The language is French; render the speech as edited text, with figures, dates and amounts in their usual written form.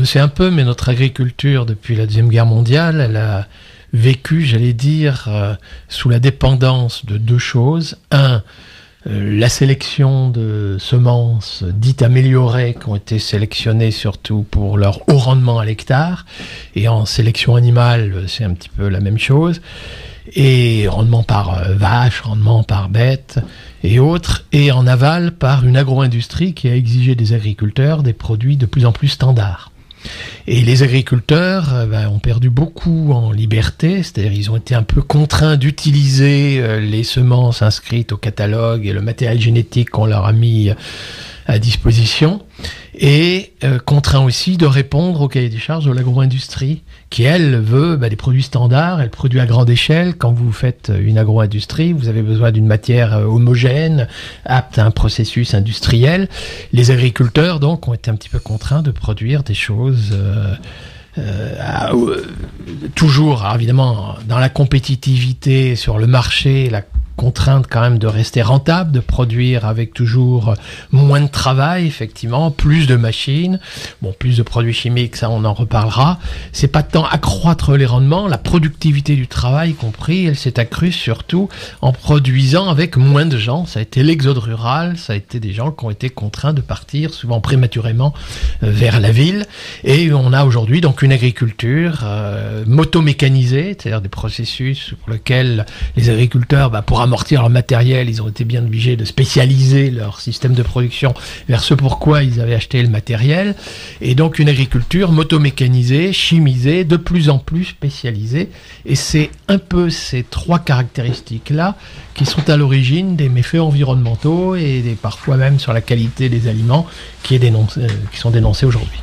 c'est un peu, mais notre agriculture, depuis la Deuxième Guerre mondiale, elle a vécu, j'allais dire, sous la dépendance de deux choses. Un, la sélection de semences dites améliorées qui ont été sélectionnées surtout pour leur haut rendement à l'hectare. Et en sélection animale, c'est un petit peu la même chose. Et rendement par vache, rendement par bête et autres. Et en aval, par une agro-industrie qui a exigé des agriculteurs des produits de plus en plus standards. Et les agriculteurs ont perdu beaucoup en liberté, c'est-à-dire ils ont été un peu contraints d'utiliser les semences inscrites au catalogue et le matériel génétique qu'on leur a mis à disposition, et contraints aussi de répondre au cahier des charges de l'agro-industrie, qui elle veut des produits standards, elle produit à grande échelle. Quand vous faites une agro-industrie, vous avez besoin d'une matière homogène, apte à un processus industriel. Les agriculteurs donc ont été un petit peu contraints de produire des choses toujours, alors évidemment, dans la compétitivité sur le marché, la contrainte quand même de rester rentable, de produire avec toujours moins de travail, effectivement, plus de machines, plus de produits chimiques, ça on en reparlera. C'est pas tant accroître les rendements, la productivité du travail compris, elle s'est accrue surtout en produisant avec moins de gens. Ça a été l'exode rural, ça a été des gens qui ont été contraints de partir, souvent prématurément, vers la ville. Et on a aujourd'hui donc une agriculture motomécanisée, c'est-à-dire des processus pour lesquels les agriculteurs, pour amortir leur matériel, ils ont été bien obligés de spécialiser leur système de production vers ce pourquoi ils avaient acheté le matériel. Et donc une agriculture motomécanisée, chimisée, de plus en plus spécialisée. Et c'est un peu ces trois caractéristiques-là qui sont à l'origine des méfaits environnementaux et parfois même sur la qualité des aliments qui sont dénoncés aujourd'hui.